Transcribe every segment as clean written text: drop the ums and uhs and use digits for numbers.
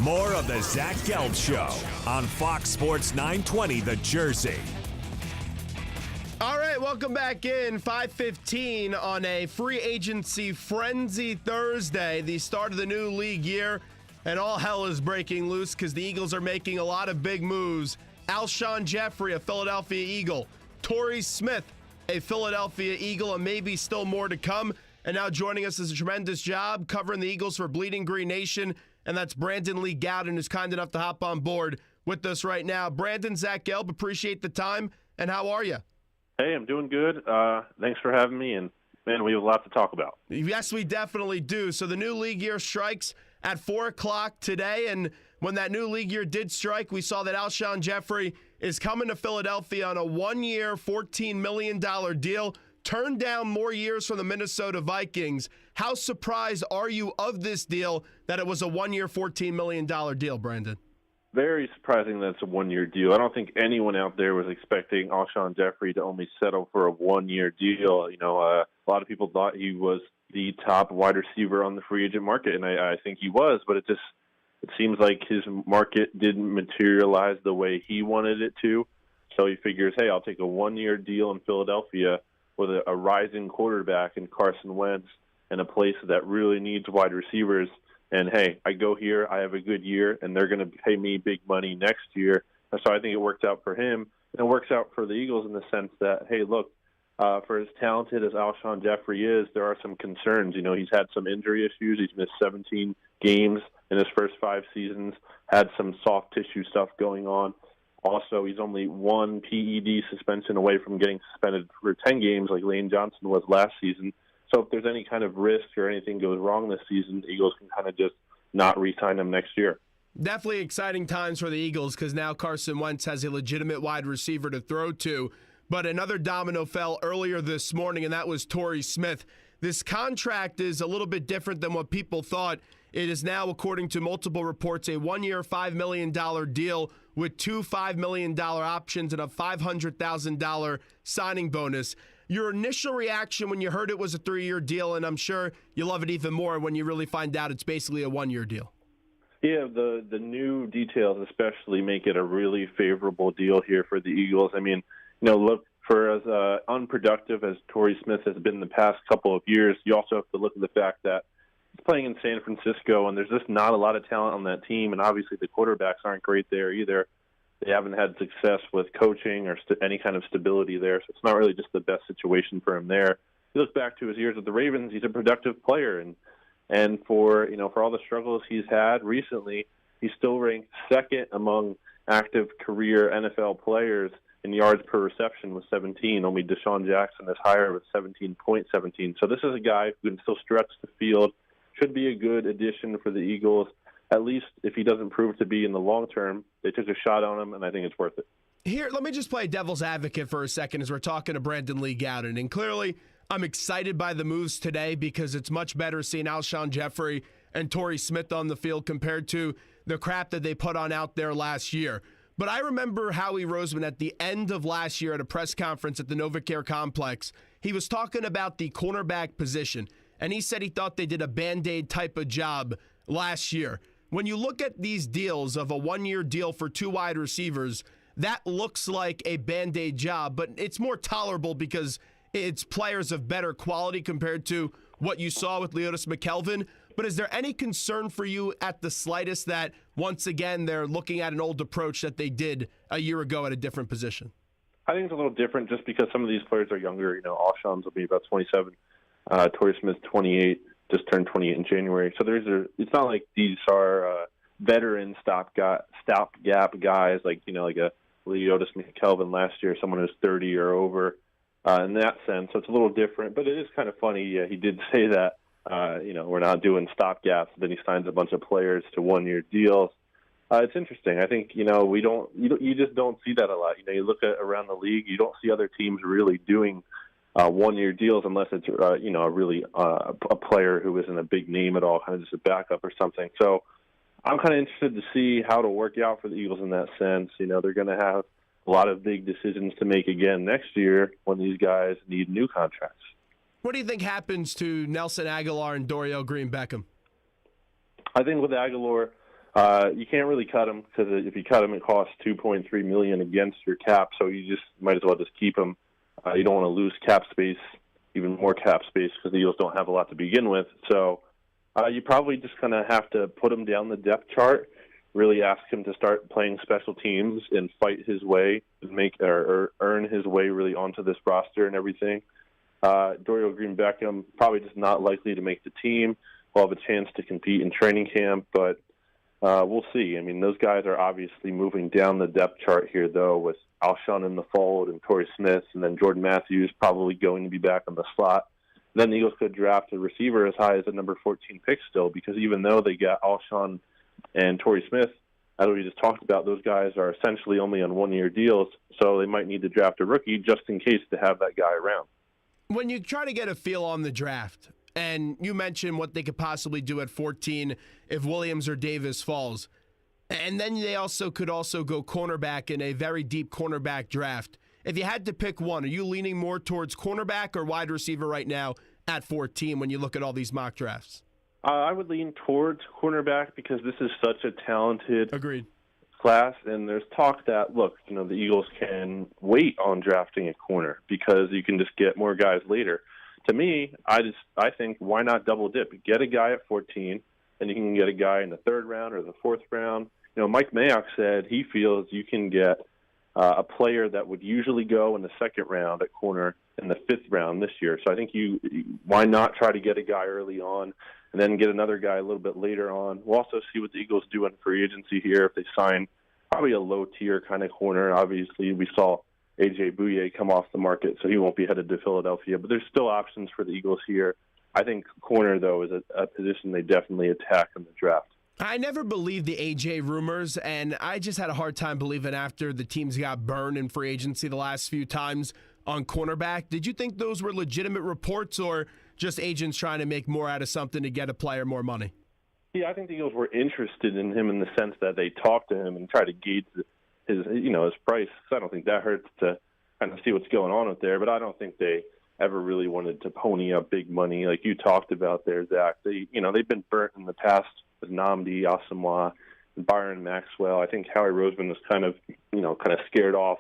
More of the Zach Gelb Show on Fox Sports 920 The Jersey. All right, welcome back in. 5:15 on a free agency frenzy Thursday, the start of the new league year, and all hell is breaking loose because the Eagles are making a lot of big moves. Alshon Jeffrey, a Philadelphia Eagle. Torrey Smith, a Philadelphia Eagle, and maybe still more to come. And now joining us is a tremendous job covering the Eagles for Bleeding Green Nation, and that's Brandon Lee Gowton, who's kind enough to hop on board with us right now. Brandon, Zach Gelb, appreciate the time, and how are you? Hey, I'm doing good. Thanks for having me, and, man, we have a lot to talk about. Yes, we definitely do. So the new league year strikes at 4 o'clock today, and when that new league year did strike, we saw that Alshon Jeffrey is coming to Philadelphia on a one-year, $14 million deal, turned down more years from the Minnesota Vikings. How surprised are you of this deal that it was a one-year, $14 million deal, Brandon? Very surprising that it's a one-year deal. I don't think anyone out there was expecting Alshon Jeffrey to only settle for a one-year deal. A lot of people thought he was the top wide receiver on the free agent market, and I think he was, but it seems like his market didn't materialize the way he wanted it to. So he figures, hey, I'll take a one-year deal in Philadelphia with a rising quarterback in Carson Wentz and a place that really needs wide receivers. And, hey, I go here, I have a good year, and they're going to pay me big money next year. And so I think it worked out for him. And it works out for the Eagles in the sense that, hey, look, for as talented as Alshon Jeffrey is, there are some concerns. He's had some injury issues. He's missed 17 games in his first 5 seasons, had some soft tissue stuff going on. Also, he's only one PED suspension away from getting suspended for 10 games like Lane Johnson was last season. So if there's any kind of risk or anything goes wrong this season, the Eagles can kind of just not re-sign him next year. Definitely exciting times for the Eagles because now Carson Wentz has a legitimate wide receiver to throw to. But another domino fell earlier this morning, and that was Torrey Smith. This contract is a little bit different than what people thought. It is now, according to multiple reports, a one-year, $5 million deal with 2 $5 million options and a $500,000 signing bonus. Your initial reaction when you heard it was a 3-year deal, and I'm sure you love it even more when you really find out it's basically a 1-year deal. Yeah, the new details especially make it a really favorable deal here for the Eagles. I mean, look, for as unproductive as Torrey Smith has been the past couple of years, you also have to look at the fact that he's playing in San Francisco, and there's just not a lot of talent on that team, and obviously the quarterbacks aren't great there either. They haven't had success with coaching or any kind of stability there, so it's not really just the best situation for him there. You look back to his years with the Ravens, he's a productive player, and for all the struggles he's had recently, he's still ranked second among active career NFL players in yards per reception with 17. Only Deshaun Jackson is higher with 17.17. So this is a guy who can still stretch the field, should be a good addition for the Eagles. At least if he doesn't prove to be in the long term, they took a shot on him, and I think it's worth it. Here, let me just play devil's advocate for a second as we're talking to Brandon Lee Gowton. And clearly, I'm excited by the moves today because it's much better seeing Alshon Jeffrey and Torrey Smith on the field compared to the crap that they put on out there last year. But I remember Howie Roseman at the end of last year at a press conference at the NovaCare Complex. He was talking about the cornerback position, and he said he thought they did a Band-Aid type of job last year. When you look at these deals of a one-year deal for 2 wide receivers, that looks like a Band-Aid job, but it's more tolerable because it's players of better quality compared to what you saw with Leotis McKelvin. But is there any concern for you at the slightest that, once again, they're looking at an old approach that they did a year ago at a different position? I think it's a little different just because some of these players are younger. Alshon's will be about 27. Torrey Smith's 28, just turned 28 in January. So it's not like these are veteran stopgap guys like a Leotis McKelvin last year, someone who's 30 or over in that sense. So it's a little different, but it is kind of funny. Yeah, he did say that, we're not doing stopgaps. Then he signs a bunch of players to one-year deals. It's interesting. I think, you just don't see that a lot. You look at around the league, you don't see other teams really doing one-year deals unless it's, a player who isn't a big name at all, kind of just a backup or something. So I'm kind of interested to see how to work out for the Eagles in that sense. They're going to have a lot of big decisions to make again next year when these guys need new contracts. What do you think happens to Nelson Aguilar and Dorial Green-Beckham? I think with Aguilar, You can't really cut him because if you cut him, it costs $2.3 million against your cap. So you just might as well just keep him. You don't want to lose cap space, even more cap space, because the Eagles don't have a lot to begin with. So you probably just kind of have to put him down the depth chart, really ask him to start playing special teams and fight his way, or earn his way really onto this roster and everything. Dorial Green-Beckham probably just not likely to make the team. We'll have a chance to compete in training camp, but we'll see. I mean, those guys are obviously moving down the depth chart here, though, with Alshon in the fold and Torrey Smith, and then Jordan Matthews probably going to be back in the slot. Then the Eagles could draft a receiver as high as the number 14 pick still, because even though they got Alshon and Torrey Smith, as we just talked about, those guys are essentially only on one-year deals, so they might need to draft a rookie just in case to have that guy around. When you try to get a feel on the draft, and you mentioned what they could possibly do at 14 if Williams or Davis falls, and then they could go cornerback in a very deep cornerback draft. If you had to pick one, are you leaning more towards cornerback or wide receiver right now at 14 when you look at all these mock drafts? I would lean towards cornerback because this is such a talented Agreed. class, and there's talk that, look, the Eagles can wait on drafting a corner because you can just get more guys later. To me, I think why not double dip? Get a guy at 14, and you can get a guy in the third round or the fourth round. Mike Mayock said he feels you can get a player that would usually go in the second round at corner in the fifth round this year. So I think why not try to get a guy early on and then get another guy a little bit later on. We'll also see what the Eagles do in free agency here if they sign probably a low-tier kind of corner. Obviously, we saw A.J. Bouye come off the market, so he won't be headed to Philadelphia. But there's still options for the Eagles here. I think corner, though, is a position they definitely attack in the draft. I never believed the A.J. rumors, and I just had a hard time believing after the teams got burned in free agency the last few times on cornerback. Did you think those were legitimate reports or just agents trying to make more out of something to get a player more money? Yeah, I think the Eagles were interested in him in the sense that they talked to him and tried to gauge his price. So I don't think that hurts to kind of see what's going on out there. But I don't think they ever really wanted to pony up big money like you talked about there, Zach. They've been burnt in the past with Nnamdi Asomugha and Byron Maxwell. I think Howie Roseman was kind of scared off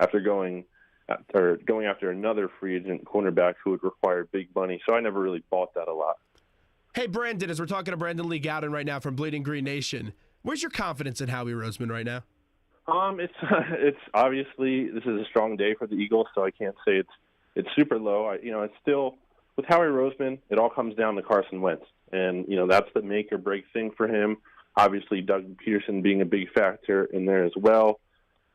after going after another free agent cornerback who would require big money. So I never really bought that a lot. Hey, Brandon, as we're talking to Brandon Lee Gowton right now from Bleeding Green Nation, where's your confidence in Howie Roseman right now? It's obviously this is a strong day for the Eagles, so I can't say it's super low. It's still with Howie Roseman, it all comes down to Carson Wentz, and that's the make or break thing for him. Obviously, Doug Peterson being a big factor in there as well.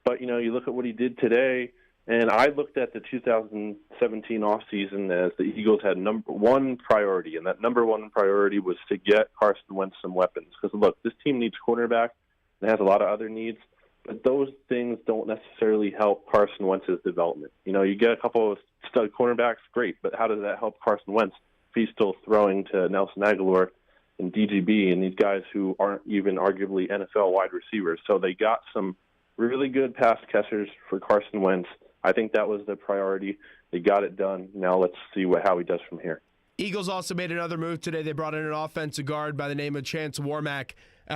But you look at what he did today. And I looked at the 2017 offseason as the Eagles had number one priority, and that number one priority was to get Carson Wentz some weapons. Because, look, this team needs cornerback. It has a lot of other needs, but those things don't necessarily help Carson Wentz's development. You get a couple of stud cornerbacks, great, but how does that help Carson Wentz if he's still throwing to Nelson Aguilar and DGB and these guys who aren't even arguably NFL wide receivers? So they got some really good pass catchers for Carson Wentz. I think that was the priority. They got it done. Now let's see how he does from here. Eagles also made another move today. They brought in an offensive guard by the name of Chance Warmack.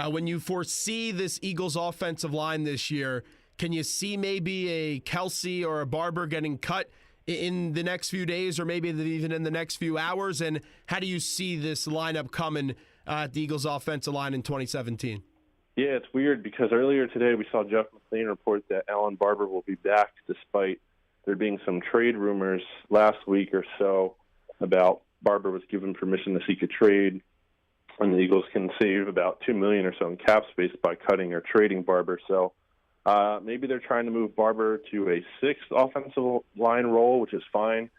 When you foresee this Eagles offensive line this year, can you see maybe a Kelsey or a Barber getting cut in the next few days or maybe even in the next few hours? And how do you see this lineup coming at the Eagles offensive line in 2017? Yeah, it's weird because earlier today we saw Jeff McLean report that Alan Barber will be back despite there being some trade rumors last week or so about Barber was given permission to seek a trade and the Eagles can save about $2 million or so in cap space by cutting or trading Barber. So maybe they're trying to move Barber to a sixth offensive line role, which is fine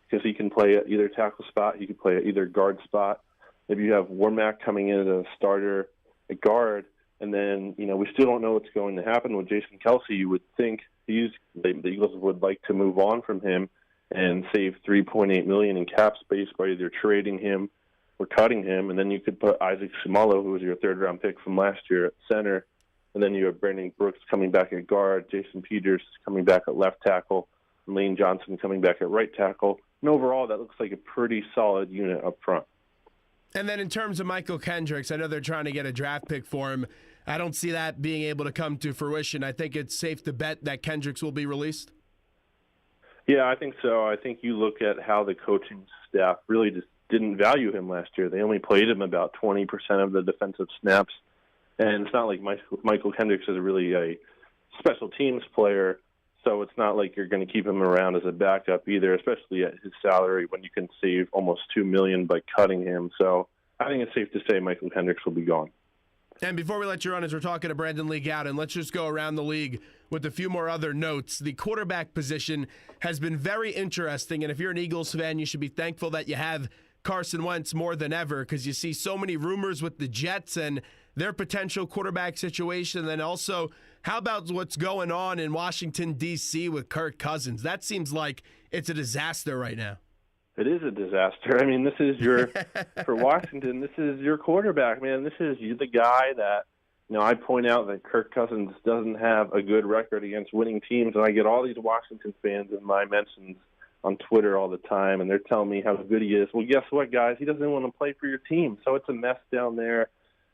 because he can play at either tackle spot. He can play at either guard spot. Maybe you have Warmack coming in as a starter at guard. And then, we still don't know what's going to happen with Jason Kelsey. You would think the Eagles would like to move on from him and save $3.8 million in cap space by either trading him or cutting him. And then you could put Isaac Sumalo, who was your third-round pick from last year, at center. And then you have Brandon Brooks coming back at guard, Jason Peters coming back at left tackle, and Lane Johnson coming back at right tackle. And overall, that looks like a pretty solid unit up front. And then in terms of Michael Kendricks, I know they're trying to get a draft pick for him. I don't see that being able to come to fruition. I think it's safe to bet that Kendricks will be released. Yeah, I think so. I think you look at how the coaching staff really just didn't value him last year. They only played him about 20% of the defensive snaps. And it's not like Michael Kendricks is really a special teams player, so it's not like you're going to keep him around as a backup either, especially at his salary when you can save almost $2 million by cutting him. So I think it's safe to say Michael Kendricks will be gone. And before we let you run, as we're talking to Brandon Lee Gowton, let's just go around the league with a few more other notes. The quarterback position has been very interesting, and if you're an Eagles fan, you should be thankful that you have Carson Wentz more than ever, because you see so many rumors with the Jets and their potential quarterback situation. And then also, how about what's going on in Washington, D.C. with Kirk Cousins? That seems like it's a disaster right now. It is a disaster. I mean, this is for Washington, this is your quarterback, man. This is the guy that, I point out that Kirk Cousins doesn't have a good record against winning teams, and I get all these Washington fans in my mentions on Twitter all the time, and they're telling me how good he is. Well, guess what, guys? He doesn't want to play for your team, so it's a mess down there.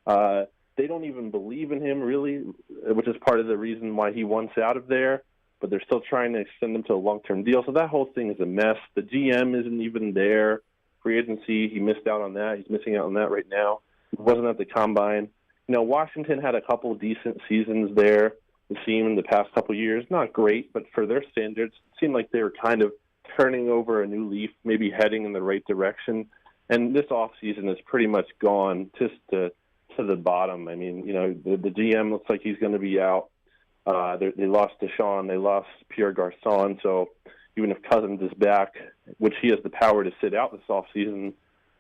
They don't even believe in him, really, which is part of the reason why he wants out of there, but they're still trying to extend him to a long-term deal. So that whole thing is a mess. The GM isn't even there. Free agency, he missed out on that. He's missing out on that right now. He wasn't at the Combine. Washington had a couple of decent seasons there, it seemed, in the past couple of years. Not great, but for their standards, it seemed like they were kind of turning over a new leaf, maybe heading in the right direction. And this offseason is pretty much gone just to the bottom. I mean, the GM looks like he's going to be out. They lost Deshaun. They lost Pierre Garçon. So even if Cousins is back, which he has the power to sit out this offseason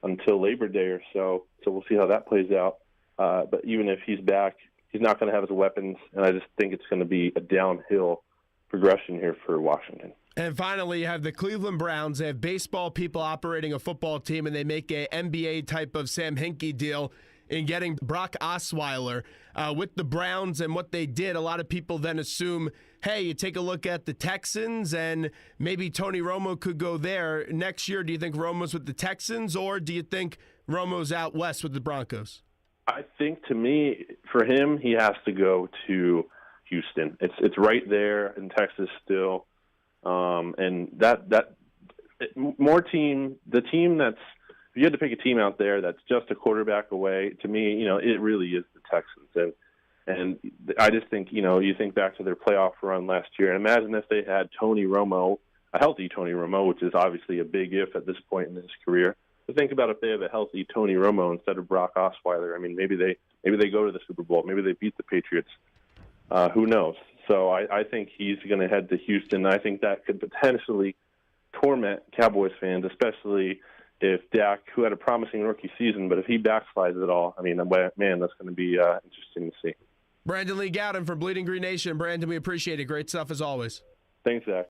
until Labor Day or so we'll see how that plays out. But even if he's back, he's not going to have his weapons, and I just think it's going to be a downhill progression here for Washington. And finally, you have the Cleveland Browns. They have baseball people operating a football team, and they make a NBA type of Sam Hinkie deal in getting Brock Osweiler with the Browns. And what they did, a lot of people then assume, hey, you take a look at the Texans and maybe Tony Romo could go there. Next year, do you think Romo's with the Texans, or do you think Romo's out west with the Broncos? I think, to me, for him, he has to go to Houston. It's right there in Texas still. And the team that's, if you had to pick a team out there that's just a quarterback away, to me, it really is the Texans. And I just think, you think back to their playoff run last year, and imagine if they had Tony Romo, a healthy Tony Romo, which is obviously a big if at this point in his career. But think about if they have a healthy Tony Romo instead of Brock Osweiler. I mean, maybe they go to the Super Bowl. Maybe they beat the Patriots. Who knows? So I think he's going to head to Houston. I think that could potentially torment Cowboys fans, especially if Dak, who had a promising rookie season, but if he backslides at all, I mean, man, that's going to be interesting to see. Brandon Lee Gowton from Bleeding Green Nation. Brandon, we appreciate it. Great stuff as always. Thanks, Zach.